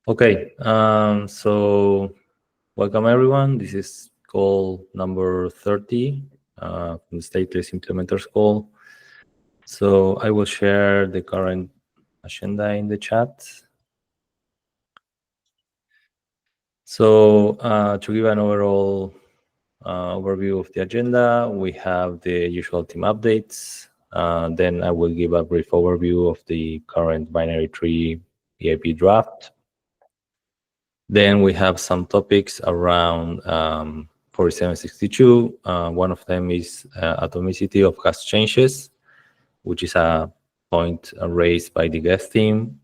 Okay, so welcome everyone. This is call number 30 from the Stateless Implementers call. So I will share the current agenda in the chat. So to give an overall overview of the agenda, we have the usual team updates. Then I will give a brief overview of the current binary tree EIP draft. Then we have some topics around 4762. One of them is atomicity of gas changes, which is a point raised by the guest team.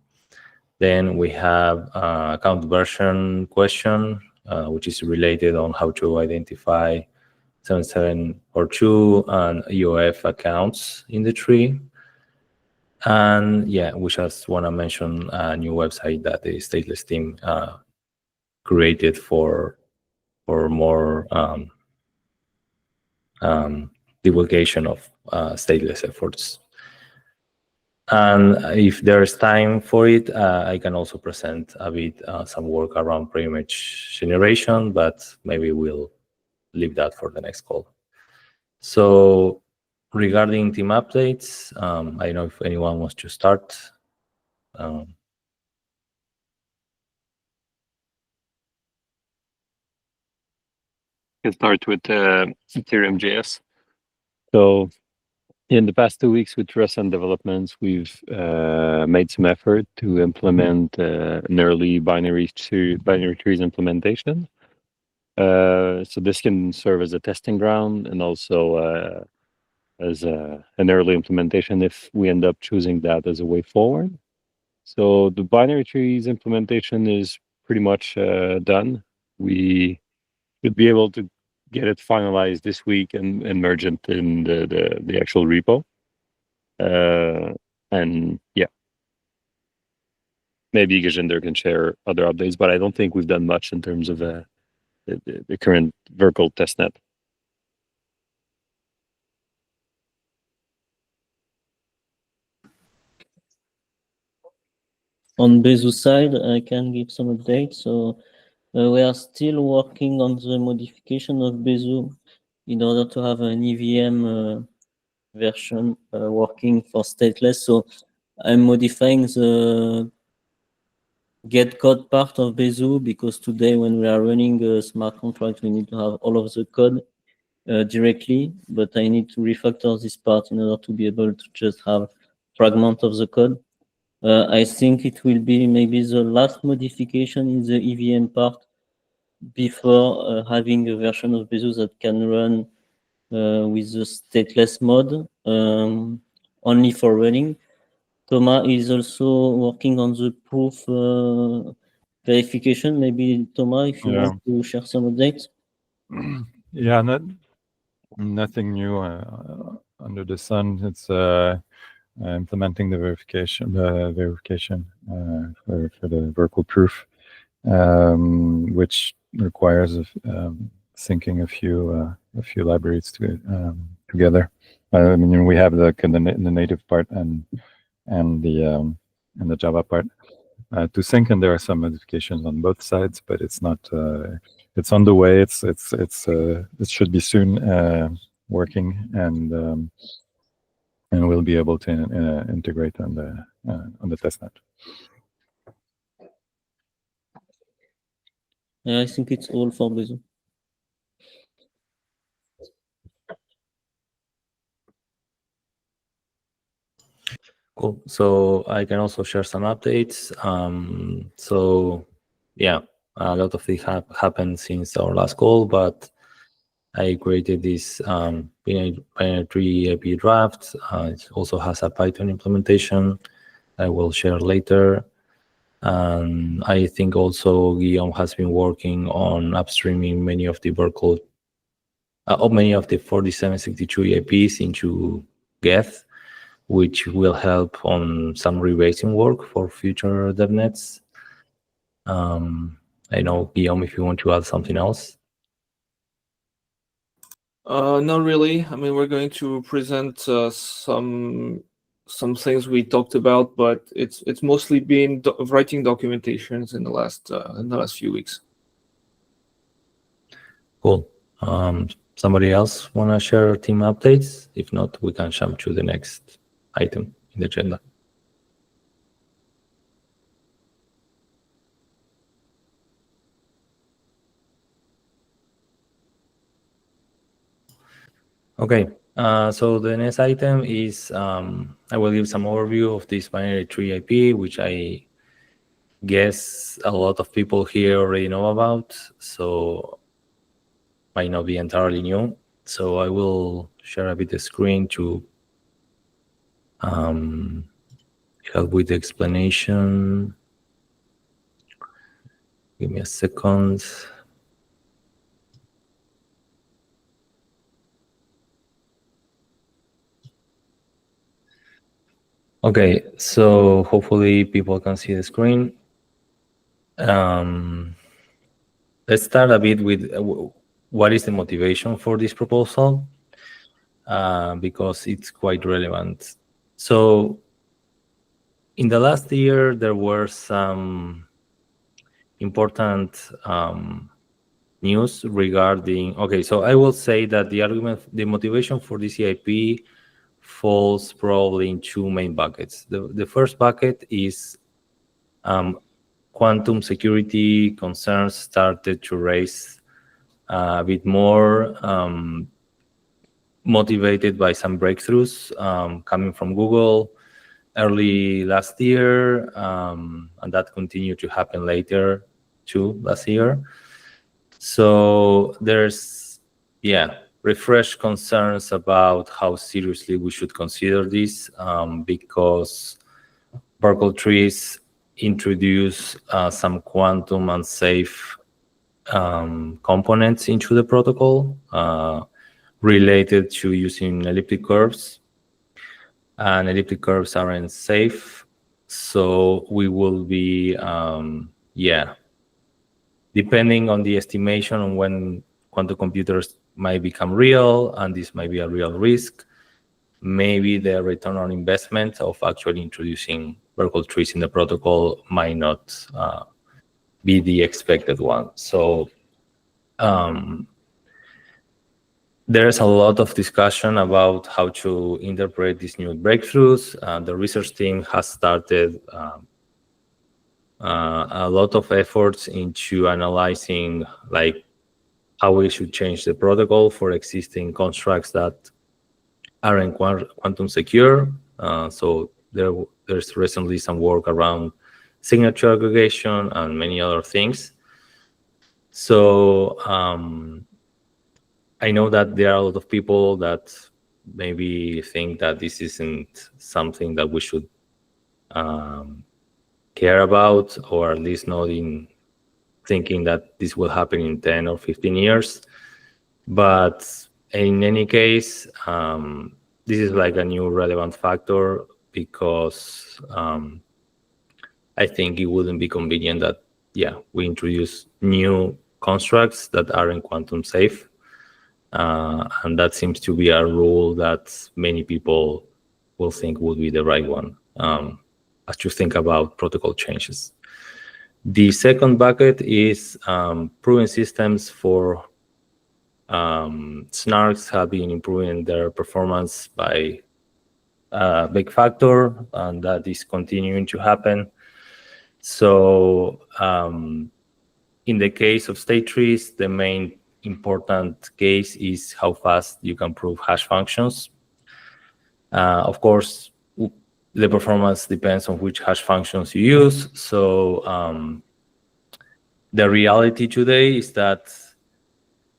Then we have account version question, which is related on how to identify 7742 and EOF accounts in the tree. And yeah, we just want to mention a new website that the Stateless team created for more divulgation of stateless efforts. And if there's time for it, I can also present a bit some work around pre-image generation, but maybe we'll leave that for the next call. So regarding team updates, I don't know if anyone wants to start. Can start with Ethereum JS. So in the past 2 weeks with recent developments, we've made some effort to implement an early binary trees implementation. So this can serve as a testing ground and also as an early implementation if we end up choosing that as a way forward. So the binary trees implementation is pretty much done. We should be able to get it finalized this week and merge it in the actual repo. And yeah, maybe Gajinder can share other updates, but I don't think we've done much in terms of the current Verkle testnet. On Bezu side, I can give some updates. So we are still working on the modification of Bezu in order to have an EVM version working for stateless. So I'm modifying the get code part of Bezu because today when we are running a smart contract, we need to have all of the code directly, but I need to refactor this part in order to be able to just have fragment of the code. I think it will be maybe the last modification in the EVM part before having a version of Bezu that can run with the stateless mode only for running. Thomas is also working on the proof verification. Maybe Thomas, if you want to share some updates. Yeah, nothing new under the sun. It's implementing the verification for the Verkle proof, which requires syncing a few libraries together. I mean, we have the native part and the Java part to sync, and there are some modifications on both sides, but it's not. It's on the way. It should be soon working, and we'll be able to integrate on the testnet. Yeah, I think it's all for Bezu. Cool. So I can also share some updates. So yeah, a lot of things have happened since our last call, but I created this binary tree EIP draft. It also has a Python implementation I will share later. And I think also Guillaume has been working on upstreaming many of the Verkle, many of the 4762 EIPs into Geth, which will help on some rebasing work for future devnets. I know, Guillaume, if you want to add something else. Not really. I mean, we're going to present some some things we talked about, but it's mostly been writing documentations in the last few weeks. Cool. Somebody else want to share team updates? If not, we can jump to the next item in the agenda. Okay, so the next item is I will give some overview of this binary tree IP, which I guess a lot of people here already know about, so might not be entirely new. So I will share a bit the screen to help with the explanation. Give me a second. Okay, so hopefully people can see the screen. Let's start a bit with what is the motivation for this proposal, because it's quite relevant. So in the last year, there were some important news regarding, okay, so I will say that the motivation for this EIP falls probably in two main buckets. The first bucket is quantum security concerns started to raise a bit more, motivated by some breakthroughs coming from Google early last year, and that continued to happen later too last year. So there's, refreshed concerns about how seriously we should consider this, because Burkle trees introduce some quantum unsafe components into the protocol related to using elliptic curves, and elliptic curves aren't safe. So we will be, depending on the estimation on when quantum computers might become real, and this might be a real risk, maybe the return on investment of actually introducing Burkle trees in the protocol might not be the expected one. So there's a lot of discussion about how to interpret these new breakthroughs. The research team has started a lot of efforts into analyzing like how we should change the protocol for existing constructs that aren't quantum secure. So there's recently some work around signature aggregation and many other things. So I know that there are a lot of people that maybe think that this isn't something that we should care about, or at least not in thinking that this will happen in 10 or 15 years. But in any case, this is like a new relevant factor, because I think it wouldn't be convenient that, we introduce new constructs that aren't quantum safe. And that seems to be a rule that many people will think would be the right one, as you think about protocol changes. The second bucket is proven systems for snarks have been improving their performance by a big factor, and that is continuing to happen. So in the case of state trees, the main important case is how fast you can prove hash functions. Of course, the performance depends on which hash functions you use. So the reality today is that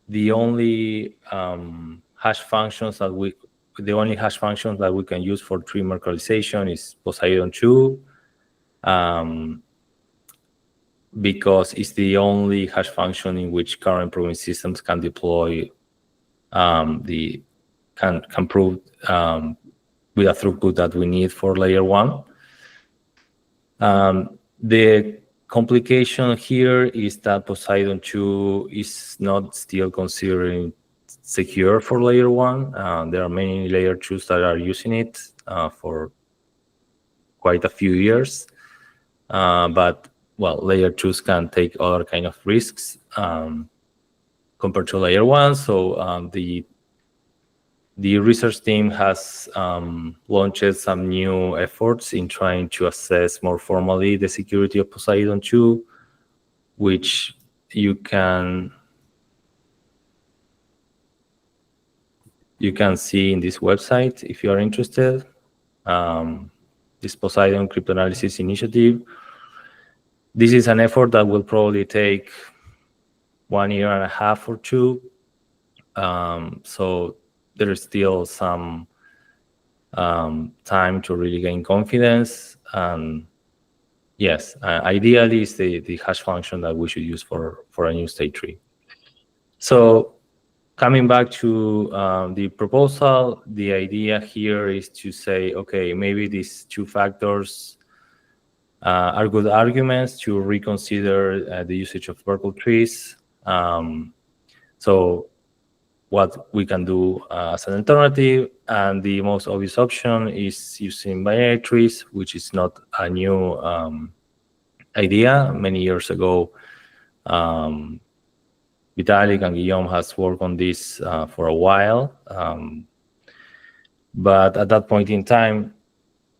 the only hash functions that we can use for tree merkleization is Poseidon 2, because it's the only hash function in which current proving systems can deploy can prove with a throughput that we need for layer 1. The complication here is that Poseidon 2 is not still considering secure for layer 1. There are many layer 2s that are using it for quite a few years. But well, layer 2s can take other kind of risks compared to layer 1. So the research team has launched some new efforts in trying to assess more formally the security of Poseidon 2, which you can see in this website if you are interested. This Poseidon Cryptanalysis Initiative. This is an effort that will probably take 1.5 years or 2. So there is still some time to really gain confidence. And yes, ideally is the hash function that we should use for a new state tree. So coming back to the proposal, the idea here is to say, okay, maybe these 2 factors are good arguments to reconsider the usage of Burkle trees. So what we can do as an alternative, and the most obvious option is using binary trees, which is not a new idea. Many years ago, Vitalik and Guillaume has worked on this for a while. But at that point in time,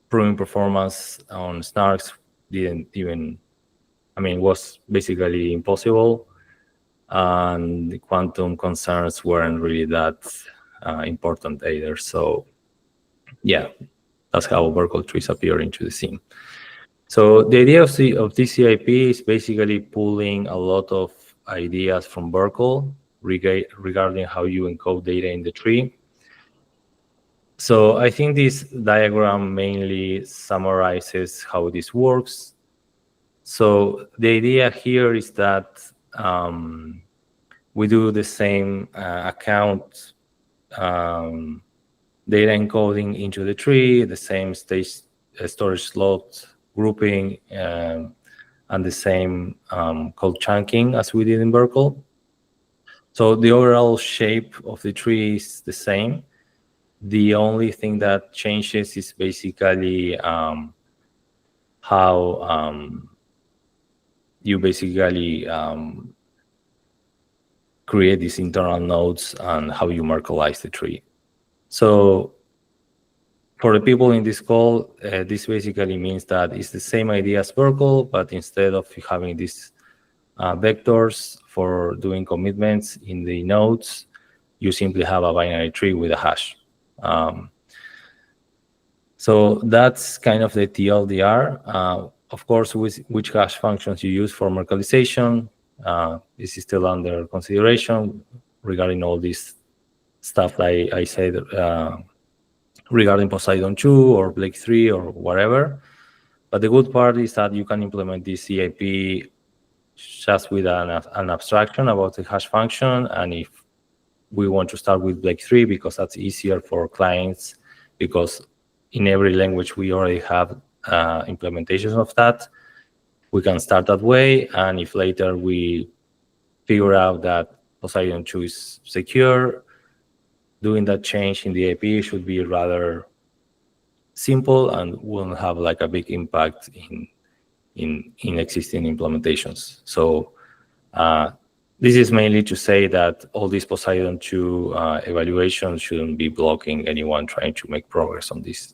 proving performance on snarks didn't even, was basically impossible. And the quantum concerns weren't really that important either. So yeah, that's how Burkle trees appear into the scene. So the idea of TCIP is basically pulling a lot of ideas from Burkle regarding how you encode data in the tree. So I think this diagram mainly summarizes how this works. So the idea here is that we do the same account data encoding into the tree, the same storage slot grouping, and the same code chunking as we did in Burkle. So the overall shape of the tree is the same. The only thing that changes is basically how you basically create these internal nodes and how you Merkleize the tree. So for the people in this call, this basically means that it's the same idea as Burkle, but instead of having these vectors for doing commitments in the nodes, you simply have a binary tree with a hash. So that's kind of the TLDR. Of course, which hash functions you use for Merkleization, this is still under consideration regarding all this stuff I said regarding Poseidon 2 or Blake 3 or whatever. But the good part is that you can implement this CIP just with an abstraction about the hash function. And if we want to start with Blake 3 because that's easier for clients, because in every language we already have implementations of that, we can start that way. And if later we figure out that Poseidon 2 is secure, doing that change in the AP should be rather simple and won't have like a big impact in existing implementations. So this is mainly to say that all these Poseidon 2 evaluations shouldn't be blocking anyone trying to make progress on this.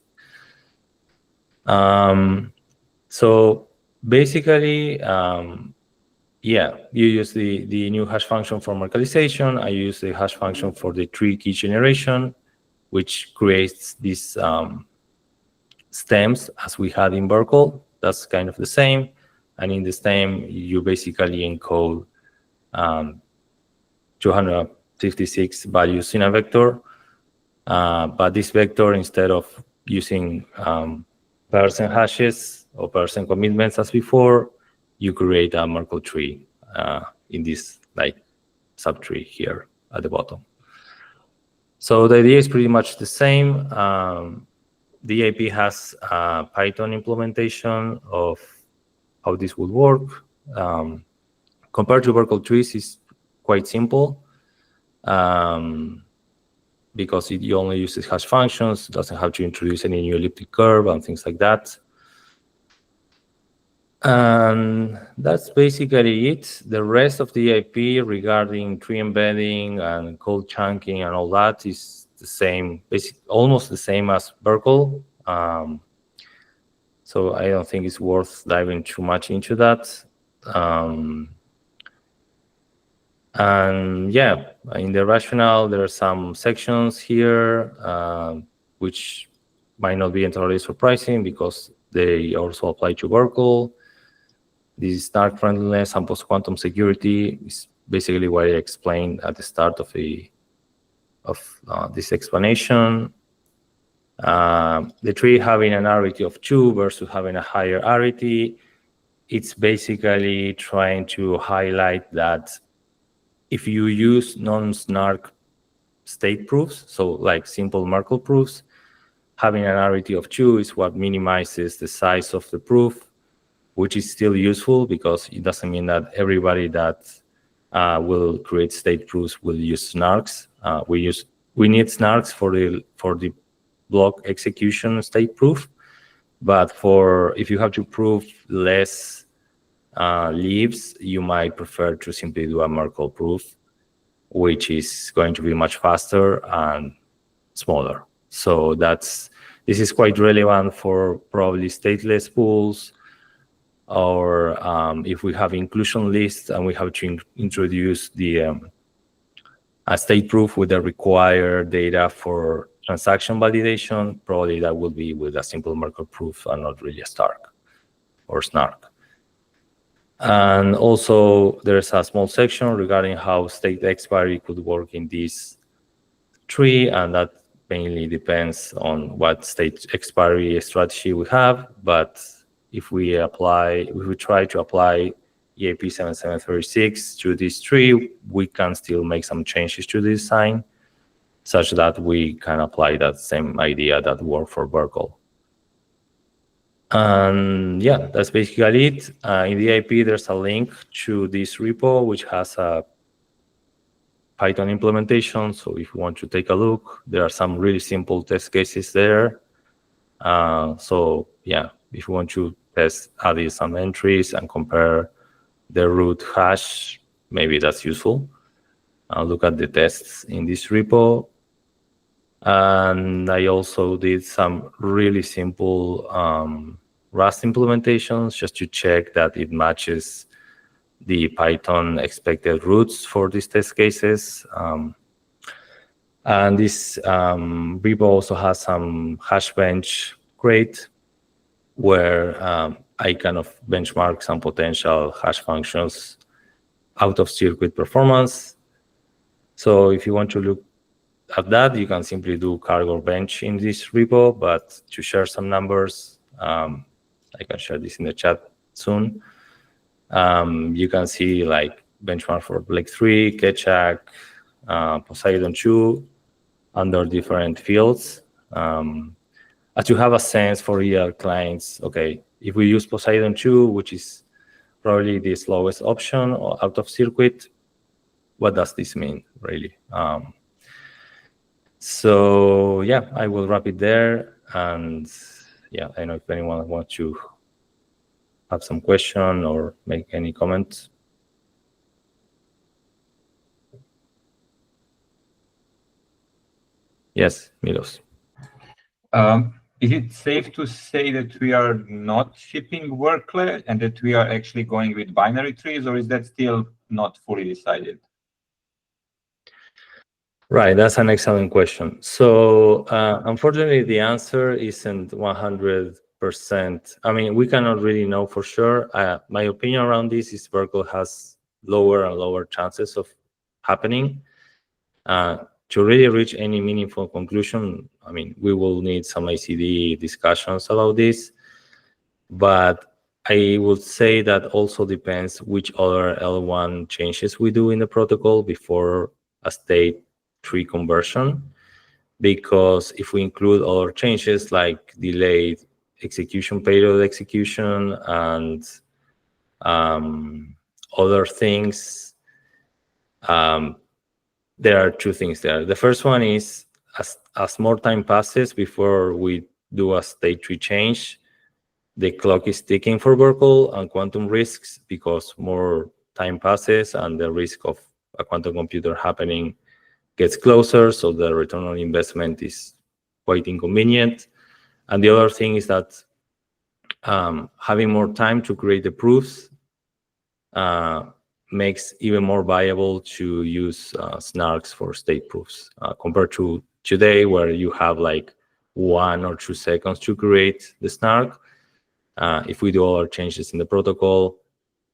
So basically, yeah, you use the new hash function for Merkleization. I use the hash function for the tree key generation, which creates these stems as we had in Burkle. That's kind of the same. And in the stem, you basically encode 256 values in a vector. But this vector, instead of using person hashes or person commitments as before, you create a Merkle tree in this like subtree here at the bottom. So the idea is pretty much the same. The AP has a Python implementation of how this would work. Compared to Burkle trees, it's quite simple because it only uses hash functions, doesn't have to introduce any new elliptic curve and things like that. And that's basically it. The rest of the IP regarding tree embedding and code chunking and all that is the same, almost the same as Berkel. So I don't think it's worth diving too much into that. And yeah, in the rationale, there are some sections here which might not be entirely surprising because they also apply to Berkel. This snark friendliness and post-quantum security is basically what I explained at the start of this explanation. The tree having an arity of 2 versus having a higher arity, it's basically trying to highlight that if you use non-snark state proofs, so like simple Merkle proofs, having an arity of 2 is what minimizes the size of the proof, which is still useful because it doesn't mean that everybody that will create state proofs will use snarks. We need snarks for the block execution state proof, but if you have to prove less leaves, you might prefer to simply do a Merkle proof, which is going to be much faster and smaller. So this is quite relevant for probably stateless pools, or if we have inclusion lists and we have to introduce a state proof with the required data for transaction validation, probably that will be with a simple Merkle proof and not really a Stark or snark. And also there's a small section regarding how state expiry could work in this tree, and that mainly depends on what state expiry strategy we have. But if we try to apply EAP 7736 to this tree, we can still make some changes to the design such that we can apply that same idea that worked for Berkel. And yeah, that's basically it. In the IP, there's a link to this repo, which has a Python implementation. So if you want to take a look, there are some really simple test cases there. So yeah, if you want to test, add some entries and compare the root hash, maybe that's useful. Look at the tests in this repo. And I also did some really simple Rust implementations just to check that it matches the Python expected roots for these test cases. And this repo also has some HashBench crate where I kind of benchmark some potential hash functions out of circuit performance. So if you want to look at that, you can simply do cargo bench in this repo, but to share some numbers, I can share this in the chat soon. You can see like benchmark for Blake 3, Ketchak, Poseidon 2 under different fields. As you have a sense for real clients, okay, if we use Poseidon 2, which is probably the slowest option out of circuit, what does this mean, really? So yeah, I will wrap it there. And yeah, I don't know if anyone wants to have some question or make any comments. Yes, Milos. Is it safe to say that we are not shipping Worklet and that we are actually going with binary trees, or is that still not fully decided? Right, that's an excellent question. So unfortunately, the answer isn't 100%. I mean, we cannot really know for sure. My opinion around this is Berkel has lower and lower chances of happening. To really reach any meaningful conclusion, I mean, we will need some ICD discussions about this. But I would say that also depends which other L1 changes we do in the protocol before a state tree conversion. Because if we include other changes like delayed execution payload execution and other things, there are two things there. The first one is as more time passes before we do a state tree change, the clock is ticking for Burkle and quantum risks, because more time passes and the risk of a quantum computer happening gets closer, so the return on investment is quite inconvenient. And the other thing is that having more time to create the proofs makes even more viable to use snarks for state proofs compared to today, where you have like 1 or 2 seconds to create the snark. If we do all our changes in the protocol,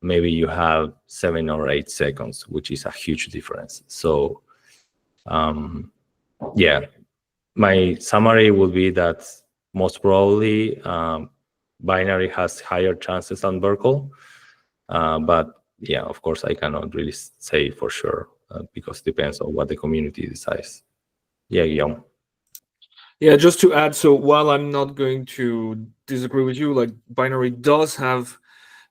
maybe you have 7 or 8 seconds, which is a huge difference. So yeah, my summary would be that most probably binary has higher chances than Burkle, but yeah, of course, I cannot really say for sure because it depends on what the community decides. Yeah, Guillaume. Yeah, just to add, so while I'm not going to disagree with you, like binary does have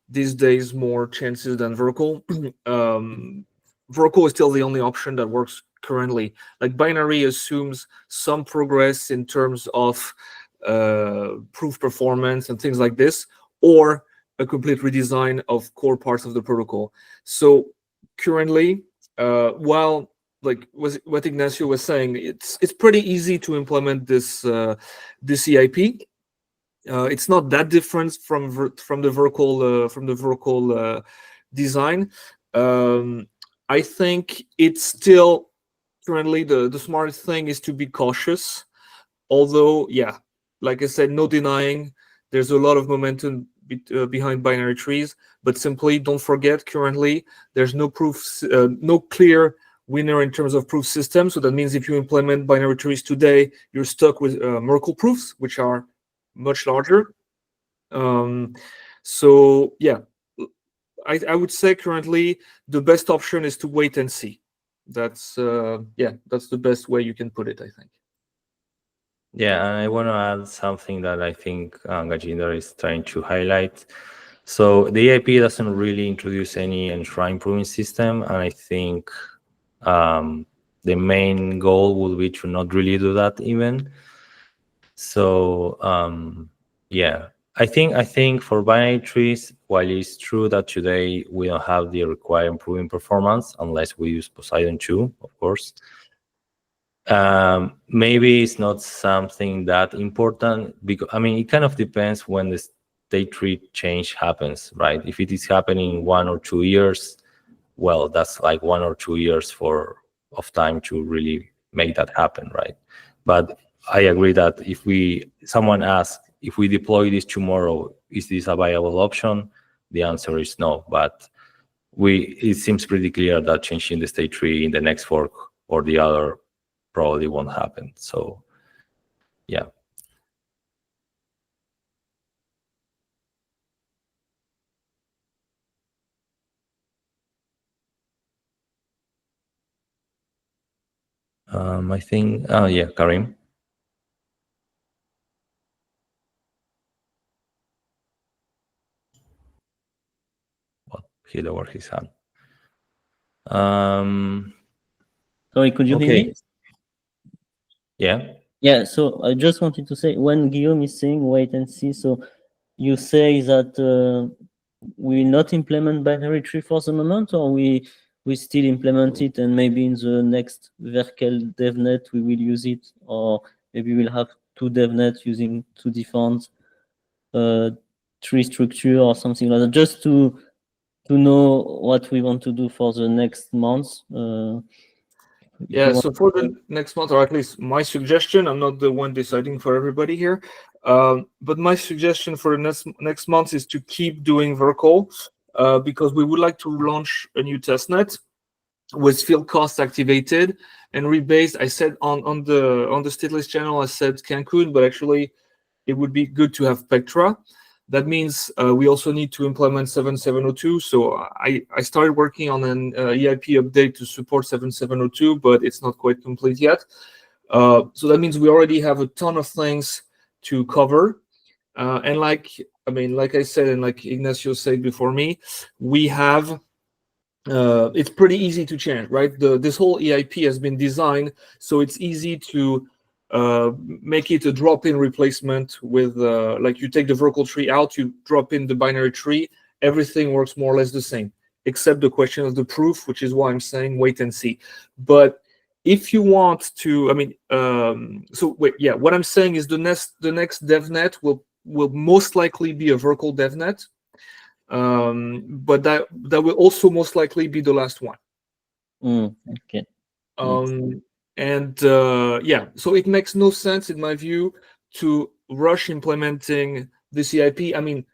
these days more chances than Verkle. Verkle is still the only option that works currently. Like binary assumes some progress in terms of proof performance and things like this, or a complete redesign of core parts of the protocol. So currently, while like what Ignacio was saying, it's pretty easy to implement this EIP. It's not that different from the Verkle design. I think it's still currently the smartest thing is to be cautious. Although, yeah, like I said, no denying there's a lot of momentum behind binary trees, but simply don't forget currently there's no proofs, no clear winner in terms of proof system. So that means if you implement binary trees today, you're stuck with Merkle proofs, which are much larger. So yeah, I would say currently the best option is to wait and see. That's that's the best way you can put it, I think. Yeah, and I want to add something that I think Gajinder is trying to highlight. So the EIP doesn't really introduce any enshrined proving system, and I think the main goal would be to not really do that even. So yeah, I think for binary trees, while it's true that today we don't have the required improving performance unless we use Poseidon 2, of course. Maybe it's not something that important, because I mean it kind of depends when the state tree change happens, right? If it is happening 1 or 2 years, well, that's like 1 or 2 years of time to really make that happen, right? But I agree that if someone asks if we deploy this tomorrow, is this a viable option? The answer is no. But it seems pretty clear that changing the state tree in the next fork or the other probably won't happen. So yeah. I think, oh yeah, Karim. Well, he lowered his hand. Sorry, could you hear me? Yeah. Yeah, so I just wanted to say, when Guillaume is saying wait and see, so you say that we will not implement binary tree for the moment, or we still implement it and maybe in the next Verkle DevNet we will use it, or maybe we'll have 2 DevNet using 2 different tree structure or something like that, just to know what we want to do for the next months. Yeah, so for the next month, or at least my suggestion, I'm not the one deciding for everybody here, but my suggestion for the next month is to keep doing Verkle, because we would like to launch a new testnet with field costs activated and rebased. I said on the Stateless channel, I said Cancun, but actually it would be good to have Spectra. That means we also need to implement 7702. So I started working on an EIP update to support 7702, but it's not quite complete yet. So that means we already have a ton of things to cover. And like I said, and like Ignacio said before me, we have, it's pretty easy to change, right? This whole EIP has been designed so it's easy to make it a drop-in replacement with like you take the Verkle tree out, you drop in the binary tree, everything works more or less the same, except the question of the proof, which is why I'm saying wait and see. But if you want to, I mean, so wait, yeah, what I'm saying is the next DevNet will most likely be a Verkle DevNet, but that will also most likely be the last one. Okay. And yeah, so it makes no sense in my view to rush implementing the CIP. I mean,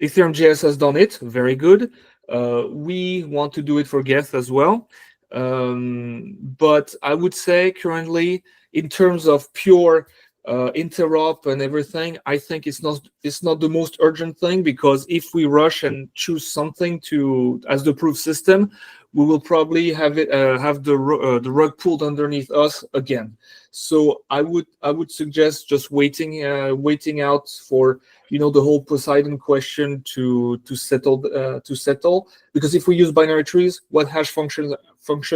Ethereum.js has done it, very good. We want to do it for Geth as well. But I would say currently, in terms of pure interop and everything, I think it's not the most urgent thing, because if we rush and choose something as the proof system, we will probably have the rug pulled underneath us again. So I would suggest just waiting out for the whole Poseidon question to settle, because if we use binary trees, what hash function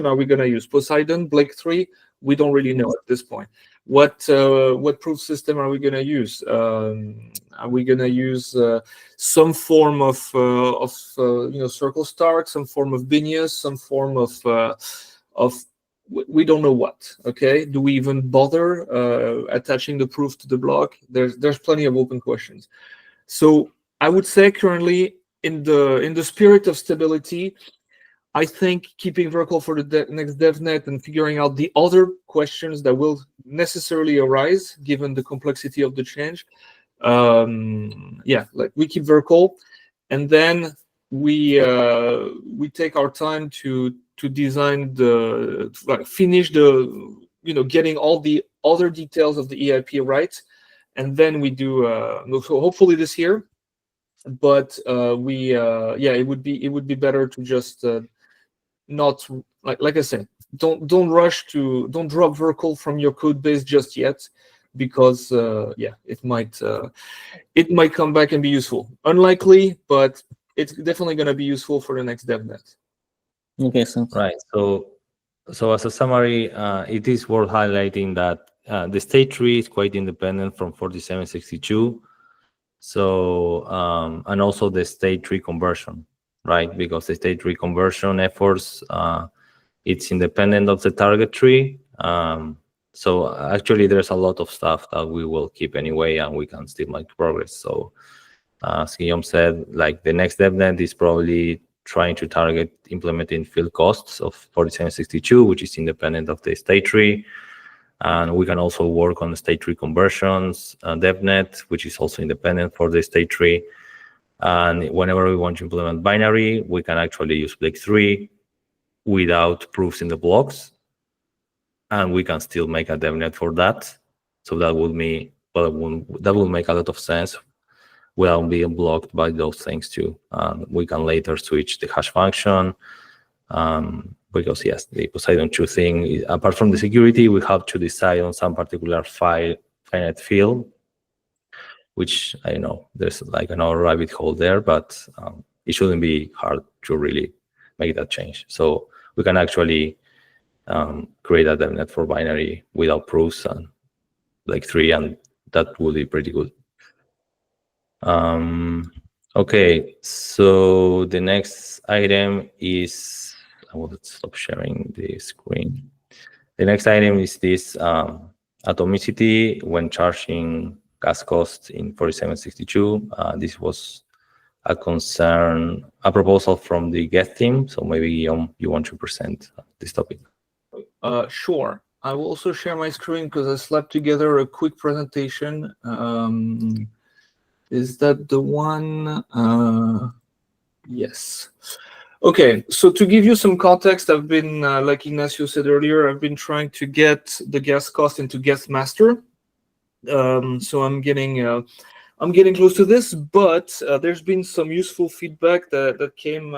are we going to use? Poseidon, Blake 3? We don't really know at this point. What proof system are we going to use? Are we going to use some form of Circle Start, some form of Binius, some form of we don't know what? Okay, do we even bother attaching the proof to the block? There's plenty of open questions. So I would say currently, in the spirit of stability, I think keeping Verkle for the next DevNet and figuring out the other questions that will necessarily arise given the complexity of the change. Yeah, like we keep Verkle, and then we take our time to design finish getting all the other details of the EIP right, and then we do so hopefully this year. But yeah, it would be better to just not, like I said, don't rush to, don't drop Verkle from your code base just yet, because yeah, it might come back and be useful. Unlikely, but it's definitely going to be useful for the next DevNet. Okay, thanks. Right. So as a summary, it is worth highlighting that the state tree is quite independent from 4762. So and also the state tree conversion, right? Because the state tree conversion efforts, it's independent of the target tree. So actually, there's a lot of stuff that we will keep anyway, and we can still make progress. So as Guillaume said, like the next DevNet is probably trying to target implementing field costs of 4762, which is independent of the state tree. And we can also work on the state tree conversions, DevNet, which is also independent for the state tree. And whenever we want to implement binary, we can actually use Blake 3 without proofs in the blocks. And we can still make a DevNet for that. So that will make a lot of sense without being blocked by those things too. We can later switch the hash function. Because yes, the Poseidon 2 thing, apart from the security, we have to decide on some particular finite field, which I know there's like another rabbit hole there, but it shouldn't be hard to really make that change. So we can actually create a DevNet for binary without proofs and like 3, and that would be pretty good. Okay, so the next item is, I will stop sharing the screen. The next item is this atomicity when charging gas costs in 4762. This was a concern, a proposal from the Geth team. So maybe Guillaume, you want to present this topic? Sure. I will also share my screen because I slapped together a quick presentation. Is that the one? Yes. Okay, so to give you some context, I've been, like Ignacio said earlier, I've been trying to get the gas cost into Geth Master. So I'm getting close to this, but there's been some useful feedback that came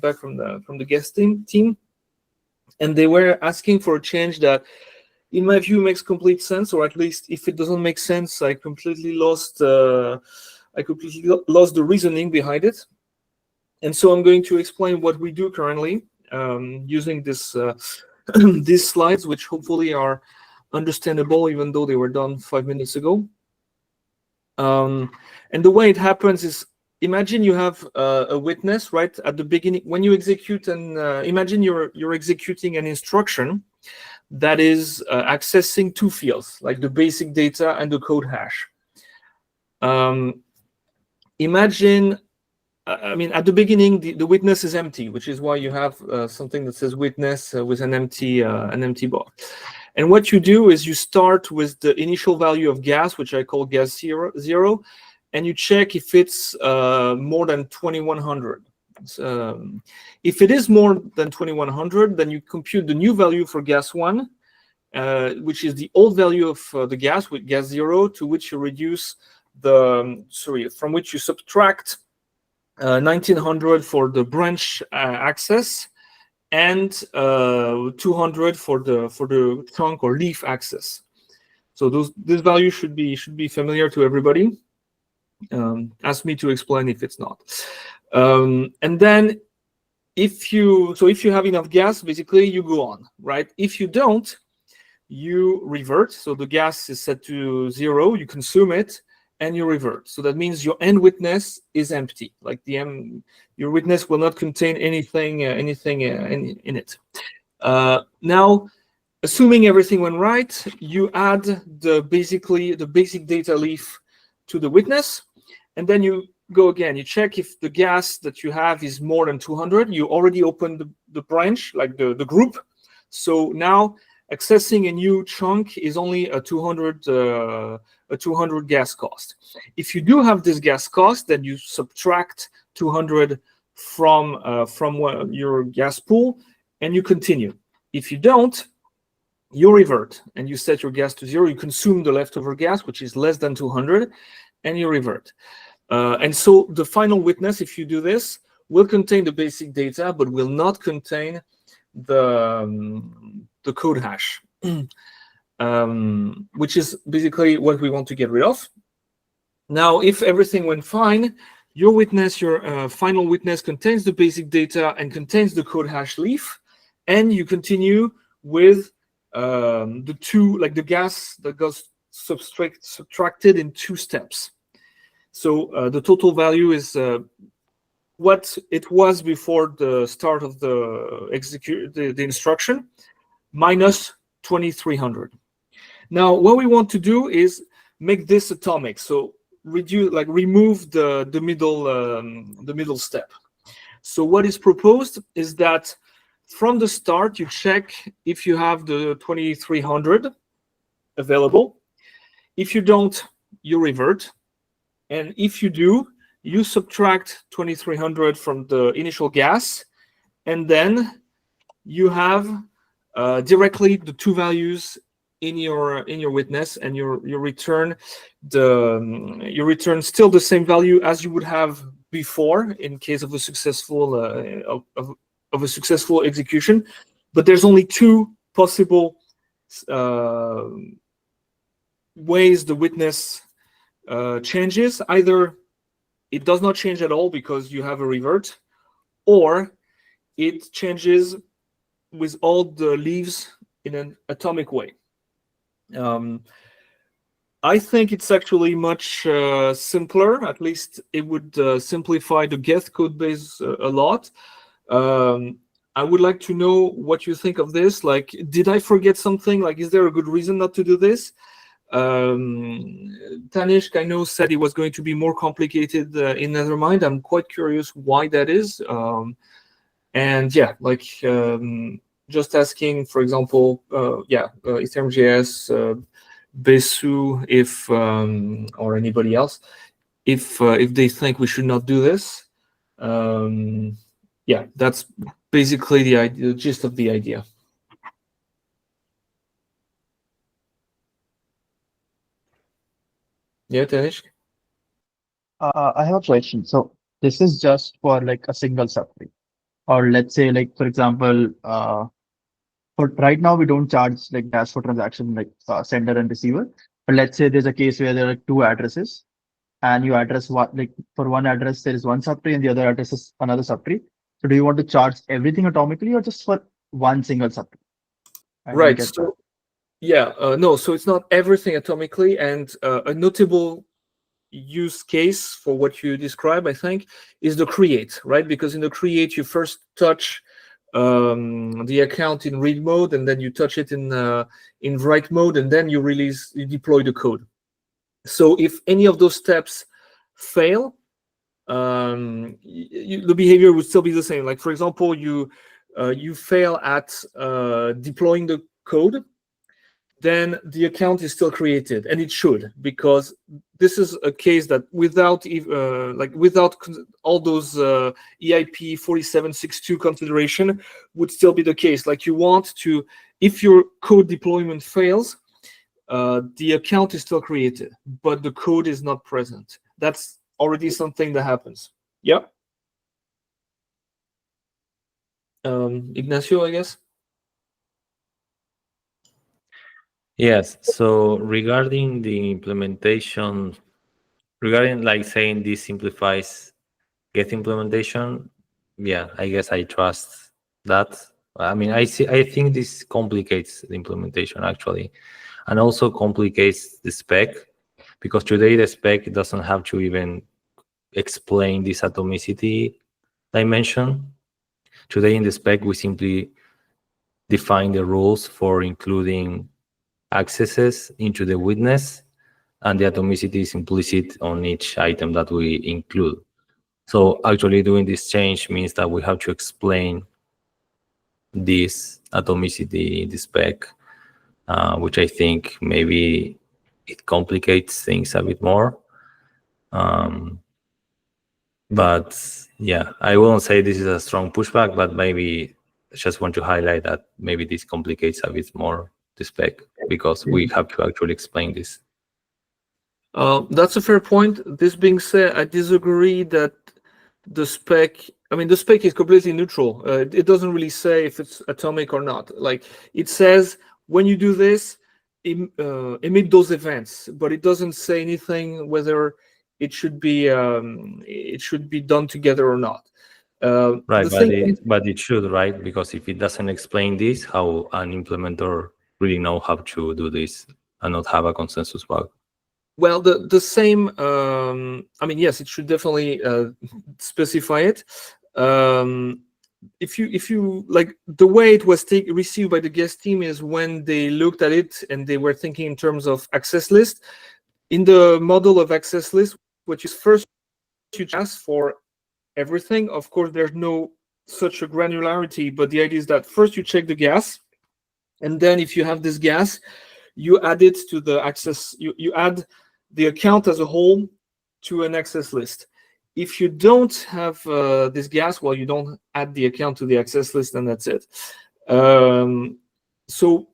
back from the Geth team, and they were asking for a change that, in my view, makes complete sense, or at least if it doesn't make sense, I completely lost the reasoning behind it. And so I'm going to explain what we do currently using this these slides, which hopefully are understandable, even though they were done 5 minutes ago. And the way it happens is, imagine you have a witness right at the beginning when you execute an. Imagine you're executing an instruction that is accessing two fields, like the basic data and the code hash. Imagine, I mean, at the beginning, the witness is empty, which is why you have something that says witness with an empty bar. And what you do is you start with the initial value of gas, which I call gas zero, and you check if it's more than 2100. If it is more than 2100, then you compute the new value for gas one, which is the old value of the gas with gas zero, to which you reduce from which you subtract 1900 for the branch access, and 200 for the trunk or leaf access. So this value should be familiar to everybody. Ask me to explain if it's not. And then if you have enough gas, basically you go on, right? If you don't, you revert. So the gas is set to 0, you consume it, and you revert. So that means your end witness is empty. Like your witness will not contain anything in it. Now, assuming everything went right, you add the basic data leaf to the witness, and then you go again. You check if the gas that you have is more than 200. You already opened the branch, like the group. So now accessing a new chunk is only a 200 gas cost. If you do have this gas cost, then you subtract 200 from your gas pool, and you continue. If you don't, you revert and you set your gas to 0. You consume the leftover gas, which is less than 200, and you revert. And so the final witness, if you do this, will contain the basic data, but will not contain the code hash, which is basically what we want to get rid of. Now, if everything went fine, your final witness contains the basic data and contains the code hash leaf, and you continue with the gas that goes subtracted in 2 steps. So the total value is what it was before the start of the instruction, minus 2300. Now, what we want to do is make this atomic. So remove the middle step. So what is proposed is that from the start, you check if you have the 2300 available. If you don't, you revert. And if you do, you subtract 2300 from the initial gas, and then you have directly the 2 values in your witness, and you return still the same value as you would have before in case of a successful of a successful execution. But there's only 2 possible ways the witness changes. Either it does not change at all because you have a revert, or it changes with all the leaves in an atomic way. I think it's actually much simpler. At least it would simplify the Geth code base a lot. I would like to know what you think of this. Like, did I forget something? Like, is there a good reason not to do this? Tanishk, I know, said it was going to be more complicated in Nethermind. I'm quite curious why that is. And yeah, like just asking, for example, Ethereum.js, Besu, if or anybody else, if they think we should not do this. Yeah, that's basically the gist of the idea. Yeah, Tanishk? I have a question. So this is just for like a single subtree, or let's say, like, for example, for right now we don't charge like gas for transaction, like sender and receiver. But let's say there's a case where there are 2 addresses, and you address what, like for one address there is one subtree and the other address is another subtree. So do you want to charge everything atomically or just for one single subtree? I didn't Right. get that. So yeah, no. So it's not everything atomically, and a notable use case for what you describe, I think, is the create, right? Because in the create, you first touch the account in read mode, and then you touch it in write mode, and then you deploy the code. So if any of those steps fail, the behavior would still be the same. Like, for example, you fail at deploying the code, then the account is still created, and it should, because this is a case that without all those EIP 4762 consideration would still be the case. Like, you want to, if your code deployment fails, the account is still created, but the code is not present. That's already something that happens. Yeah. Ignacio, I guess. Yes. So regarding the implementation, regarding like saying this simplifies Get implementation, yeah, I guess I trust that. I mean, I think this complicates the implementation actually, and also complicates the spec, because today the spec doesn't have to even explain this atomicity dimension. Today in the spec, we simply define the rules for including accesses into the witness, and the atomicity is implicit on each item that we include. So actually doing this change means that we have to explain this atomicity in the spec, which I think maybe it complicates things a bit more. But yeah, I won't say this is a strong pushback, but maybe I just want to highlight that maybe this complicates a bit more the spec, because we have to actually explain this. That's a fair point. This being said, I disagree that the spec, I mean, the spec is completely neutral. It doesn't really say if it's atomic or not. Like, it says when you do this, emit those events, but it doesn't say anything whether it should be done together or not. Right, but it should, right? Because if it doesn't explain this, how an implementer really know how to do this and not have a consensus bug? Well, the same. I mean, yes, it should definitely specify it. If you like, the way it was received by the guest team is when they looked at it and they were thinking in terms of access list. In the model of access list, which is first you ask for everything. Of course, there's no such a granularity, but the idea is that first you check the gas, and then if you have this gas, you add it to the access. You add the account as a whole to an access list. If you don't have this gas, well, you don't add the account to the access list, and that's it. So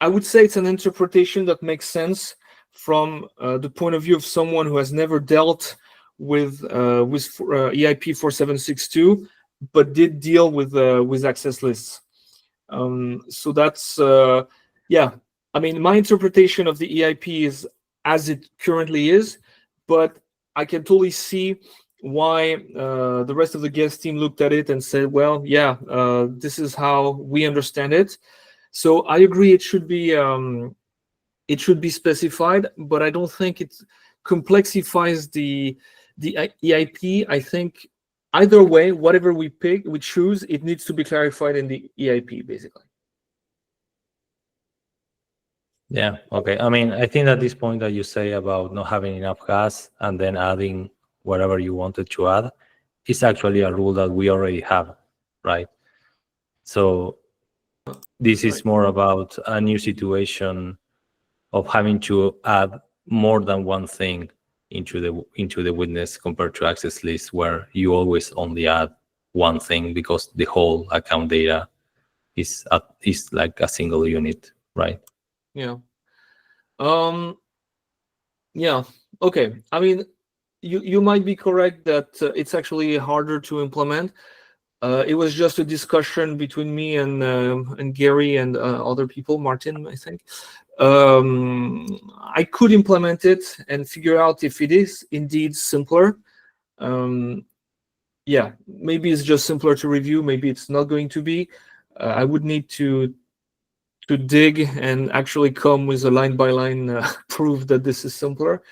I would say it's an interpretation that makes sense from the point of view of someone who has never dealt with EIP 4762, but did deal with access lists. So that's yeah. I mean, my interpretation of the EIP is as it currently is, but I can totally see why the rest of the guest team looked at it and said, well, yeah, this is how we understand it. So I agree it should be specified, but I don't think it complexifies the EIP. I think either way, whatever we choose, it needs to be clarified in the EIP, basically. Yeah, okay. I mean, I think at this point that you say about not having enough gas and then adding whatever you wanted to add is actually a rule that we already have, right? So this is more about a new situation of having to add more than one thing into the witness compared to access list, where you always only add one thing because the whole account data is like a single unit, right? Yeah. Yeah. Okay. I mean, you might be correct that it's actually harder to implement. It was just a discussion between me and Gary and other people, Martin, I think. I could implement it and figure out if it is indeed simpler. Yeah, maybe it's just simpler to review. Maybe it's not going to be. I would need to dig and actually come with a line-by-line proof that this is simpler.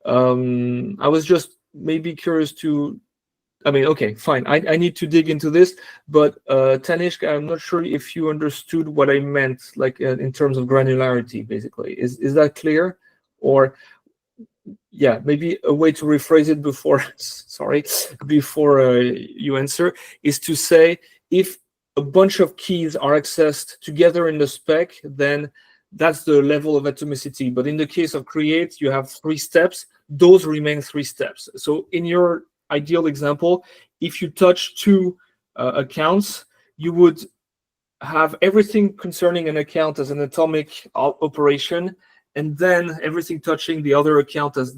I was just maybe curious to, I mean, okay, fine. I need to dig into this, but Tanishq, I'm not sure if you understood what I meant, like in terms of granularity, basically. Is that clear? Or yeah, maybe a way to rephrase it before, sorry, before you answer, is to say if a bunch of keys are accessed together in the spec, then that's the level of atomicity. But in the case of create, you have 3 steps. Those remain 3 steps. So in your ideal example, if you touch 2 accounts, you would have everything concerning an account as an atomic operation, and then everything touching the other account as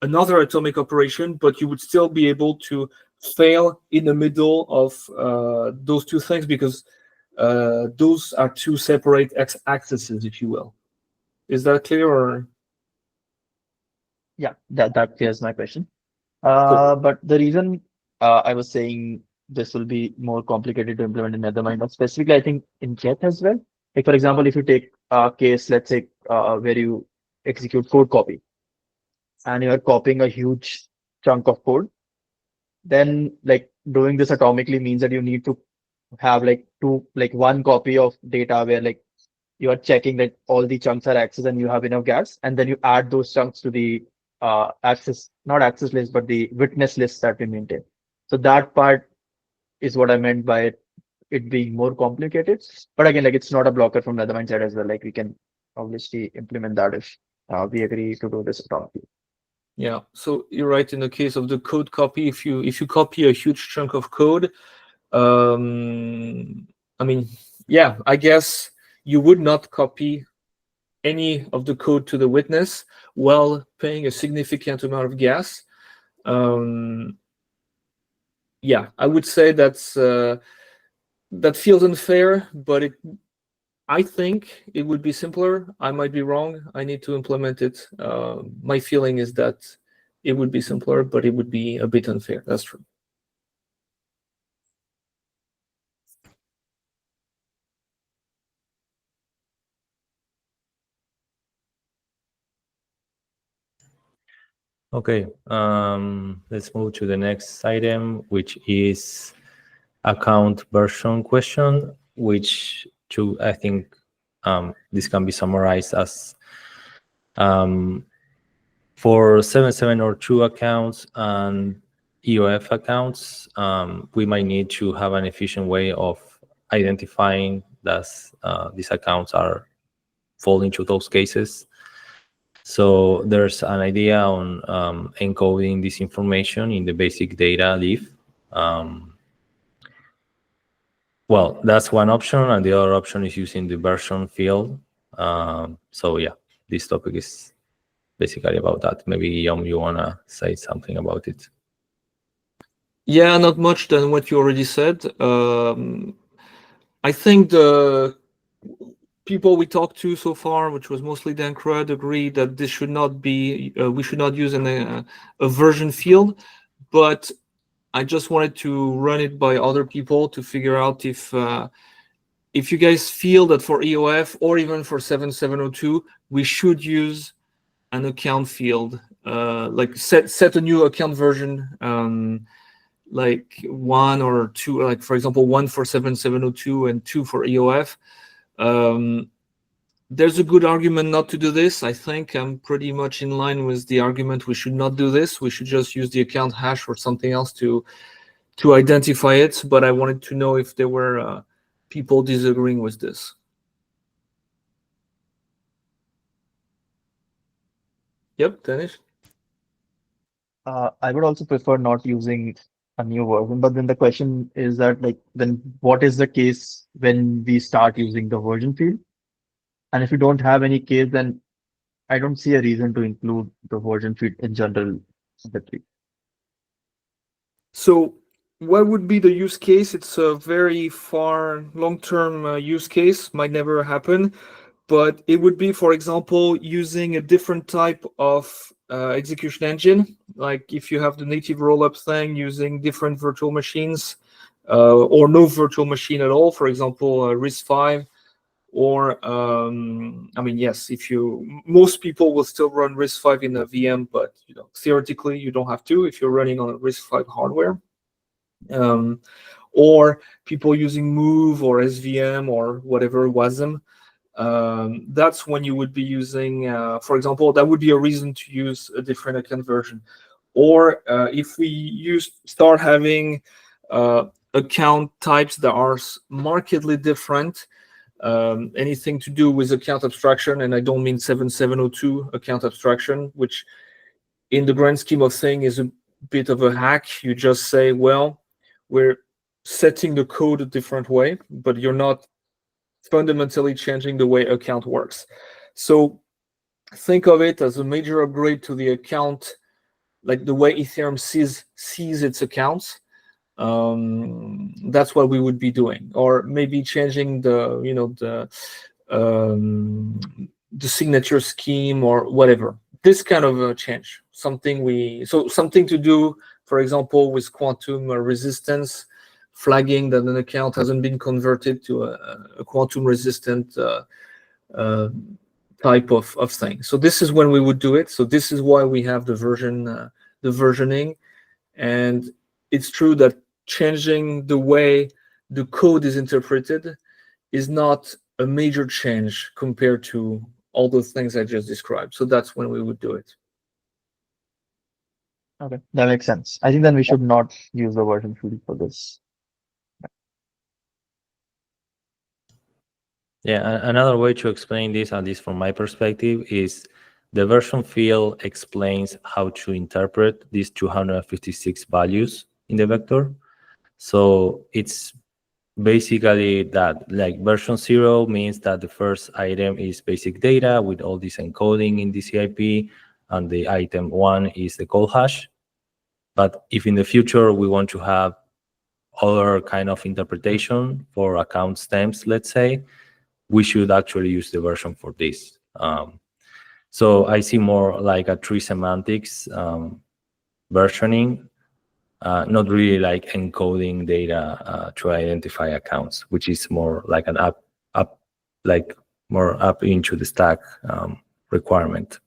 another atomic operation, but you would still be able to fail in the middle of those 2 things, because those are 2 separate axes, if you will. Is that clear? Or Yeah, that clears my question. Cool. But the reason I was saying this will be more complicated to implement in Nethermind, specifically I think in Geth as well. Like for example, if you take a case, let's say where you execute code copy, and you are copying a huge chunk of code, then like doing this atomically means that you need to have like 1 copy of data where like you are checking that all the chunks are accessed and you have enough gas, and then you add those chunks to the not access list, but the witness list that we maintain. So that part is what I meant by it being more complicated. But again, like it's not a blocker from Nethermind side as well. Like we can obviously implement that if we agree to do this atomically. Yeah, so you're right. In the case of the code copy, if you copy a huge chunk of code, I mean, yeah, I guess you would not copy any of the code to the witness while paying a significant amount of gas. Yeah, I would say that feels unfair, but I think it would be simpler. I might be wrong. I need to implement it. My feeling is that it would be simpler, but it would be a bit unfair. That's true. Okay, let's move to the next item, which is account version question, which I think this can be summarized as for 7702 accounts and EOF accounts, we might need to have an efficient way of identifying that these accounts fall into those cases. So there's an idea on encoding this information in the basic data leaf. Well, that's one option, and the other option is using the version field. So yeah, this topic is basically about that. Maybe Guillaume, you wanna say something about it? Yeah, not much than what you already said. I think the people we talked to so far, which was mostly Dan Crud, agree that this should not be, we should not use a version field, but I just wanted to run it by other people to figure out if you guys feel that for EOF or even for 7702, we should use an account field, like set a new account version, like 1 or 2, like for example 1 for 7702 and 2 for EOF. There's a good argument not to do this. I think I'm pretty much in line with the argument we should not do this. We should just use the account hash or something else to identify it. But I wanted to know if there were people disagreeing with this. Yep, Danish. I would also prefer not using a new version, but then the question is that like then what is the case when we start using the version field? And if you don't have any case, then I don't see a reason to include the version field in general in the tree. So what would be the use case? It's a very far long-term use case, might never happen, but it would be, for example, using a different type of execution engine. Like if you have the native rollup thing, using different virtual machines or no virtual machine at all, for example, RISC-V Or I mean, yes, most people will still run RISC-V in a VM, but theoretically you don't have to if you're running on a RISC-V hardware. Or people using Move or SVM or whatever WASM. That's when you would be using, for example, that would be a reason to use a different account version. Or if we start having account types that are markedly different, anything to do with account abstraction, and I don't mean 7702 account abstraction, which in the grand scheme of things is a bit of a hack. You just say, well, we're setting the code a different way, but you're not fundamentally changing the way account works. So think of it as a major upgrade to the account, like the way Ethereum sees its accounts. That's what we would be doing, or maybe changing the signature scheme or whatever. This kind of a change, something to do, for example, with quantum resistance, flagging that an account hasn't been converted to a quantum resistant type of thing. So this is when we would do it. So this is why we have the versioning, and it's true that changing the way the code is interpreted is not a major change compared to all those things I just described. So that's when we would do it. Okay, that makes sense. I think then we should not use the version field for this. Yeah, another way to explain this, at least from my perspective, is the version field explains how to interpret these 256 values in the vector. So it's basically that, like, version 0 means that the first item is basic data with all this encoding in the CIP, and the item 1 is the call hash. But if in the future we want to have other kind of interpretation for account stems, let's say, we should actually use the version for this. So I see more like a tree semantics versioning, not really like encoding data to identify accounts, which is more like an more up into the stack requirement.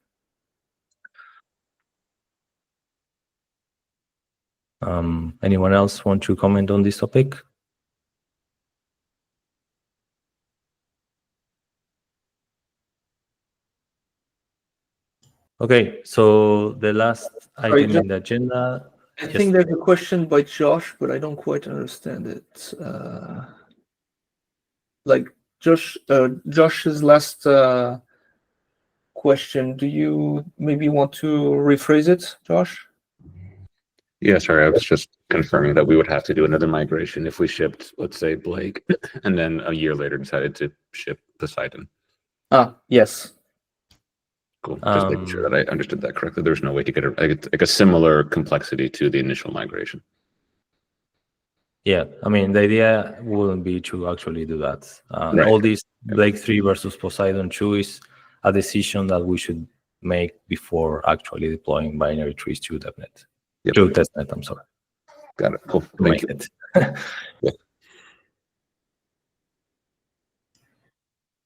Anyone else want to comment on this topic? Okay, so the last item in the agenda. I think there's a question by Josh, but I don't quite understand it. Like Josh's last question. Do you maybe want to rephrase it, Josh? Yeah, sorry, I was just confirming that we would have to do another migration if we shipped, let's say, Blake, and then a year later decided to ship Poseidon. Yes. Cool. Just making sure that I understood that correctly. There's no way to get a similar complexity to the initial migration. Yeah, I mean, the idea wouldn't be to actually do that. Right. All this Blake 3 versus Poseidon 2 is a decision that we should make before actually deploying binary trees to DevNet. Yep. To testnet, I'm sorry. Got it. Cool. Thank you. Yeah.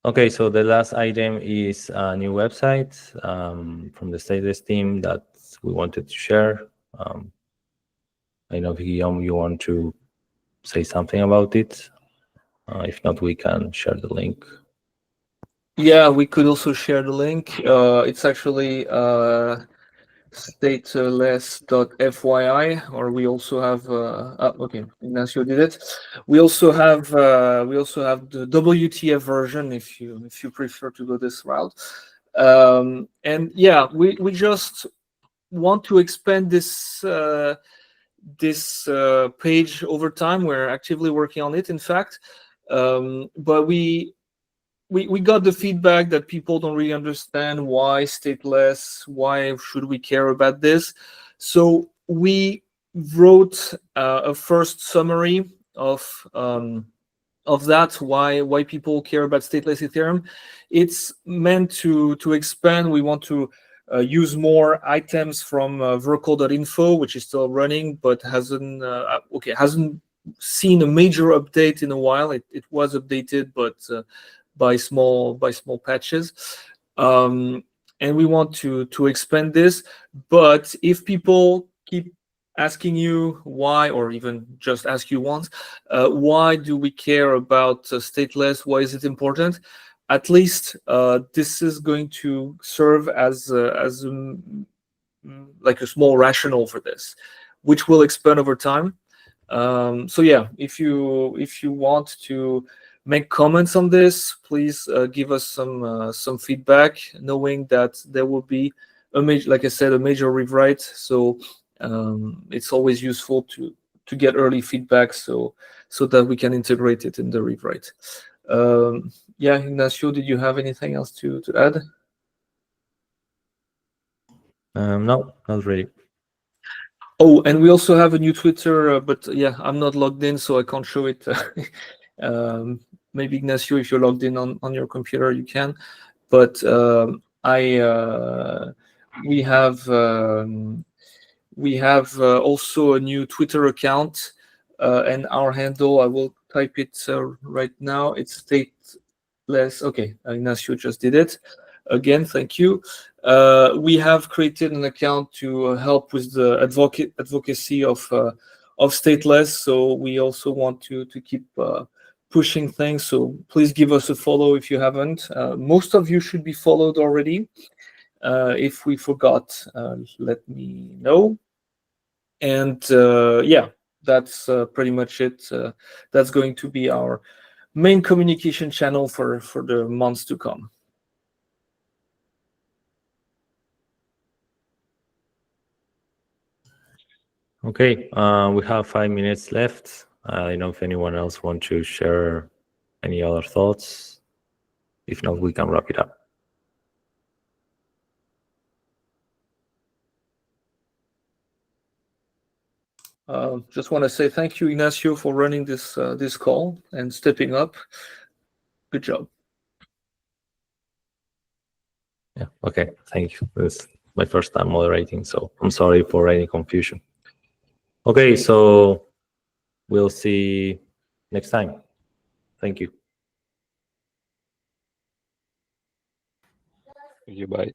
Okay, so the last item is a new website from the Stateless team that we wanted to share. I know, Guillaume, you want to say something about it. If not, we can share the link. Yeah, we could also share the link. It's actually stateless.fyi, or we also have okay, Ignacio did it. We also have the WTF version if you prefer to go this route. And yeah, we just want to expand this page over time. We're actively working on it, in fact, but we got the feedback that people don't really understand why stateless, why should we care about this. So we wrote a first summary of that, why people care about stateless Ethereum. It's meant to expand. We want to use more items from verkle.info, which is still running, but hasn't seen a major update in a while. It was updated, but by small patches, and we want to expand this. But if people keep asking you why, or even just ask you once, why do we care about stateless? Why is it important? At least this is going to serve as like a small rationale for this, which will expand over time. So yeah, if you want to make comments on this, please give us some feedback, knowing that there will be a major, like I said, a major rewrite. So it's always useful to get early feedback, so that we can integrate it in the rewrite. Yeah, Ignacio, did you have anything else to add? No, not really. Oh, and we also have a new Twitter, but yeah, I'm not logged in, so I can't show it. Maybe Ignacio, if you're logged in on your computer, you can. But we have also a new Twitter account, and our handle, I will type it right now. It's Stateless. Okay, Ignacio just did it. Again, thank you. We have created an account to help with the advocacy of Stateless. So we also want to keep pushing things. So please give us a follow if you haven't. Most of you should be followed already. If we forgot, let me know. And yeah, that's pretty much it. That's going to be our main communication channel for the months to come. Okay, we have 5 minutes left. I don't know if anyone else wants to share any other thoughts. If not, we can wrap it up. Just want to say thank you, Ignacio, for running this this call and stepping up. Good job. Yeah, okay, thank you. This is my first time moderating, so I'm sorry for any confusion. Okay, so we'll see next time. Thank you. Thank you. Bye.